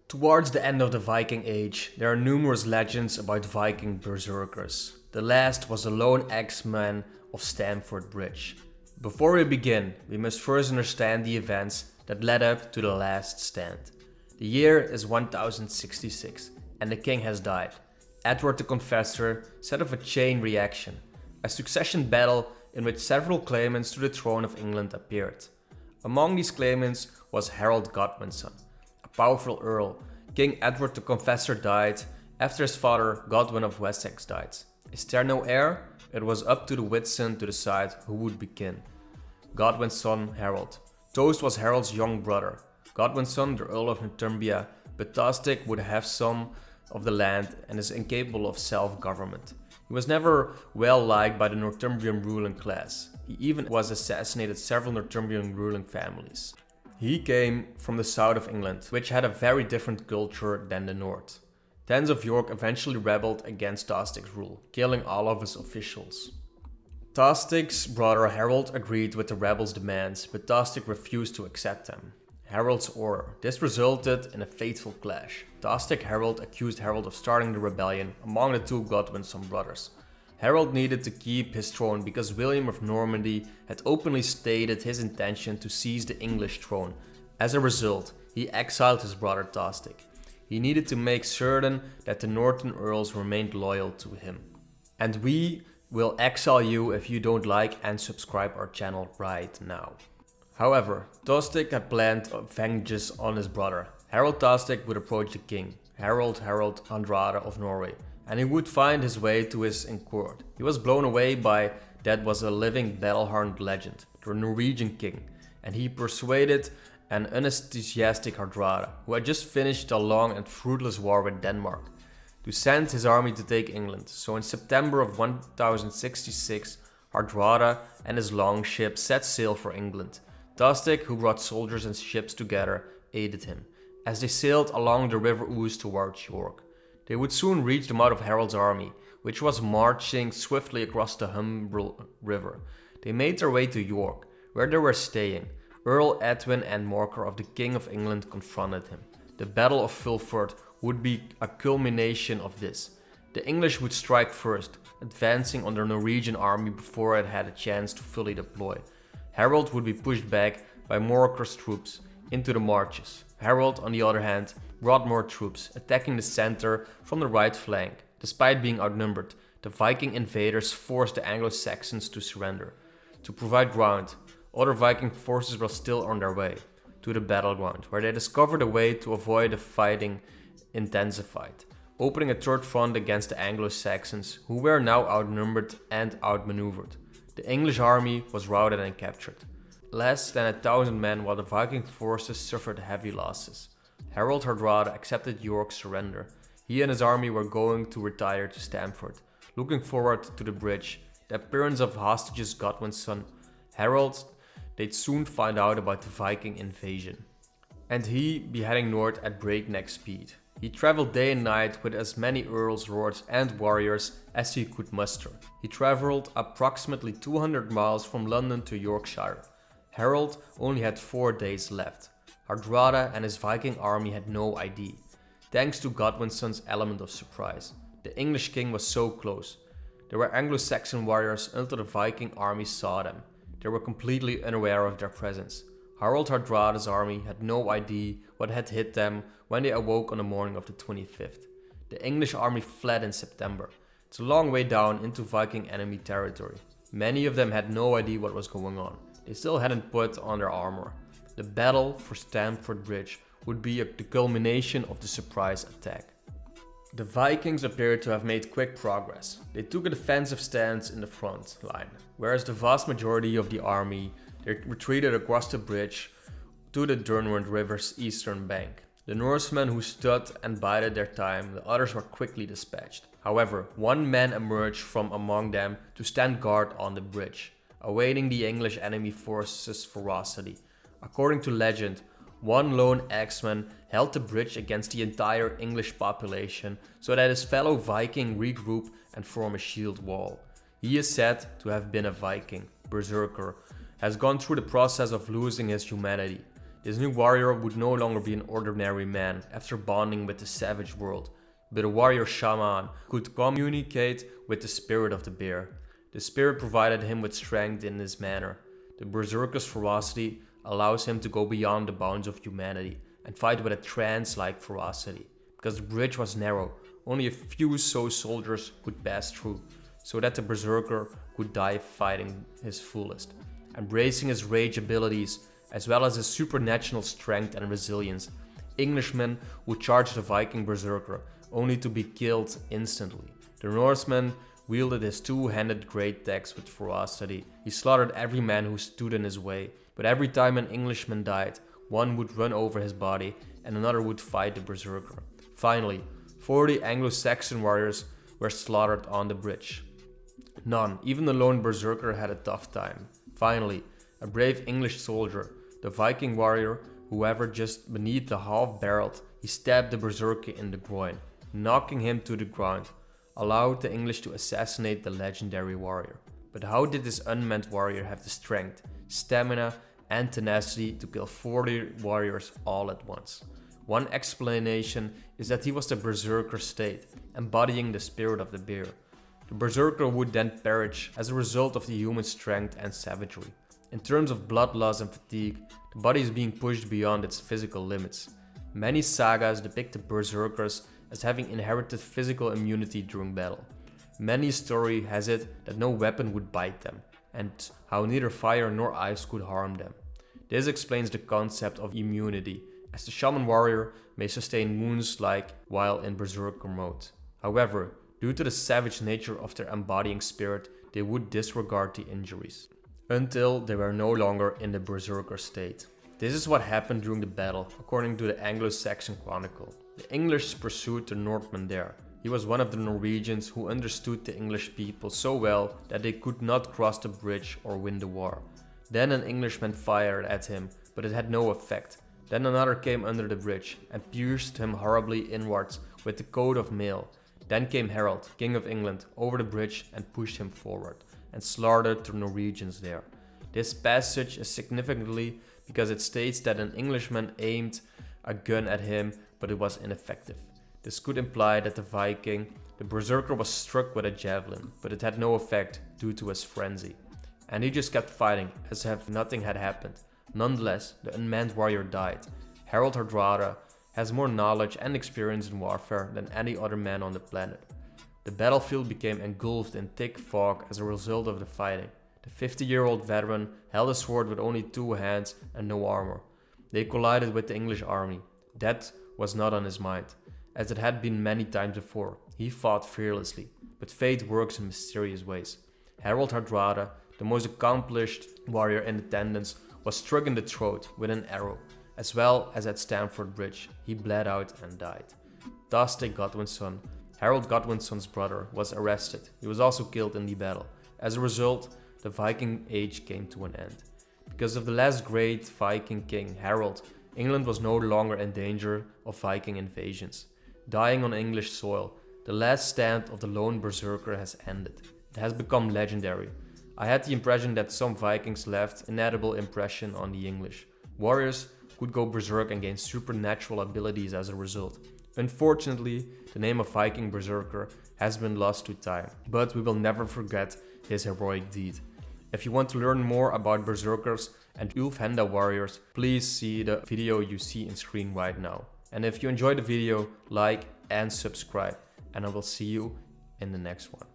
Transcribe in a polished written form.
Towards the end of the Viking Age, there are numerous legends about Viking berserkers. The last was the lone axeman of Stamford Bridge. Before we begin, we must first understand the events that led up to the last stand. The year is 1066 and the king has died. Edward the Confessor set off a chain reaction, a succession battle in which several claimants to the throne of England appeared. Among these claimants was Harold Godwinson, a powerful earl. King Edward the Confessor died after his father Godwin of Wessex died. Is there no heir? It was up to the Whitson to decide who would be king. Godwin's son Harold. Toast was Harold's young brother. Godwinson, the Earl of Northumbria, but Tostig would have some of the land and is incapable of self-government. He was never well liked by the Northumbrian ruling class. He even was assassinated several Northumbrian ruling families. He came from the south of England, which had a very different culture than the north. The Thanes of York eventually rebelled against Tostig's rule, killing all of his officials. Tostig's brother Harold agreed with the rebels' demands, but Tostig refused to accept them. Harold's order. This resulted in a fateful clash. Tostig Harold accused Harold of starting the rebellion among the two Godwinson brothers. Harold needed to keep his throne because William of Normandy had openly stated his intention to seize the English throne. As a result, he exiled his brother Tostig. He needed to make certain that the northern earls remained loyal to him. And we will exile you if you don't like and subscribe our channel right now. However, Tostig had planned vengeance on his brother. Harold Tostig would approach the king, Harold HARDRADA of Norway, and he would find his way to his court. He was blown away by that was a living battle-hardened legend, the Norwegian king, and he persuaded an unenthusiastic HARDRADA, who had just finished a long and fruitless war with Denmark, to send his army to take England. So in September of 1066, HARDRADA and his longship set sail for England. Tostig, who brought soldiers and ships together, aided him, as they sailed along the River Ouse towards York. They would soon reach the mouth of Harold's army, which was marching swiftly across the Humber River. They made their way to York, where they were staying. Earl Edwin and Morcar of the King of England confronted him. The Battle of Fulford would be a culmination of this. The English would strike first, advancing on the Norwegian army before it had a chance to fully deploy. Harold would be pushed back by Morcar's troops into the marshes. Harold, on the other hand, brought more troops, attacking the center from the right flank. Despite being outnumbered, the Viking invaders forced the Anglo-Saxons to surrender. To provide ground, other Viking forces were still on their way to the battleground, where they discovered a way to avoid the fighting intensified, opening a third front against the Anglo-Saxons, who were now outnumbered and outmaneuvered. The English army was routed and captured. Less than 1,000 men, while the Viking forces suffered heavy losses. Harold HARDRADA accepted York's surrender. He and his army were going to retire to Stamford. Looking forward to the bridge, the appearance of hostages Godwinson, Harold, they'd soon find out about the Viking invasion. And he'd be heading north at breakneck speed. He traveled day and night with as many earls, lords and warriors as he could muster. He traveled approximately 200 miles from London to Yorkshire. Harold only had 4 days left. HARDRADA and his Viking army had no idea, thanks to Godwinson's element of surprise. The English king was so close. There were Anglo-Saxon warriors until the Viking army saw them. They were completely unaware of their presence. Harold HARDRADA's army had no idea what had hit them when they awoke on the morning of the 25th. The English army fled in September. It's a long way down into Viking enemy territory. Many of them had no idea what was going on. They still hadn't put on their armor. The battle for Stamford Bridge would be the culmination of the surprise attack. The Vikings appeared to have made quick progress. They took a defensive stance in the front line, whereas the vast majority of the army they retreated across the bridge to the Derwent River's eastern bank. The Norsemen who stood and bided their time, the others were quickly dispatched. However, one man emerged from among them to stand guard on the bridge, awaiting the English enemy forces' ferocity. According to legend, one lone axeman held the bridge against the entire English population so that his fellow Viking regroup and form a shield wall. He is said to have been a Viking, Berserker, has gone through the process of losing his humanity. This new warrior would no longer be an ordinary man after bonding with the savage world, but a warrior shaman who could communicate with the spirit of the bear. The spirit provided him with strength in this manner. The berserker's ferocity allows him to go beyond the bounds of humanity and fight with a trance-like ferocity. Because the bridge was narrow, only a few soldiers could pass through, so that the berserker could die fighting his fullest. Embracing his rage abilities, as well as his supernatural strength and resilience, Englishmen would charge the Viking berserker, only to be killed instantly. The Norseman wielded his two-handed great axe with ferocity. He slaughtered every man who stood in his way, but every time an Englishman died, one would run over his body and another would fight the berserker. Finally, 40 Anglo-Saxon warriors were slaughtered on the bridge. None, even the lone berserker, had a tough time. Finally, a brave English soldier, the Viking warrior, whoever just beneath the half-barreled, he stabbed the berserker in the groin, knocking him to the ground, allowed the English to assassinate the legendary warrior. But how did this unmanned warrior have the strength, stamina, and tenacity to kill 40 warriors all at once? One explanation is that he was the berserker state, embodying the spirit of the bear. The berserker would then perish as a result of the human strength and savagery. In terms of blood loss and fatigue, the body is being pushed beyond its physical limits. Many sagas depict the berserkers as having inherited physical immunity during battle. Many story has it that no weapon would bite them, and how neither fire nor ice could harm them. This explains the concept of immunity, as the shaman warrior may sustain wounds like while in berserker mode. However, due to the savage nature of their embodying spirit, they would disregard the injuries, until they were no longer in the berserker state. This is what happened during the battle, according to the Anglo-Saxon Chronicle. The English pursued the Northman there. He was one of the Norwegians who understood the English people so well that they could not cross the bridge or win the war. Then an Englishman fired at him, but it had no effect. Then another came under the bridge and pierced him horribly inwards with the coat of mail. Then came Harold, King of England, over the bridge and pushed him forward and slaughtered the Norwegians there. This passage is significantly because it states that an Englishman aimed a gun at him, but it was ineffective. This could imply that the berserker was struck with a javelin, but it had no effect due to his frenzy. And he just kept fighting as if nothing had happened. Nonetheless, the unmanned warrior died. Harold HARDRADA has more knowledge and experience in warfare than any other man on the planet. The battlefield became engulfed in thick fog as a result of the fighting. The 50-year-old veteran held a sword with only two hands and no armor. They collided with the English army. Death was not on his mind, as it had been many times before. He fought fearlessly, but fate works in mysterious ways. Harold HARDRADA, the most accomplished warrior in attendance, was struck in the throat with an arrow, as well as at Stamford Bridge. He bled out and died. Thusty Godwinson, Harold Godwinson's brother, was arrested. He was also killed in the battle. As a result, the Viking Age came to an end. Because of the last great Viking king, Harold, England was no longer in danger of Viking invasions. Dying on English soil, the last stand of the lone berserker has ended. It has become legendary. I had the impression that some Vikings left an indelible impression on the English. Warriors could go berserk and gain supernatural abilities as a result. Unfortunately, the name of Viking Berserker has been lost to time, but we will never forget his heroic deed. If you want to learn more about berserkers and Ulfhenda warriors, please see the video you see on screen right now. And if you enjoyed the video, like and subscribe, and I will see you in the next one.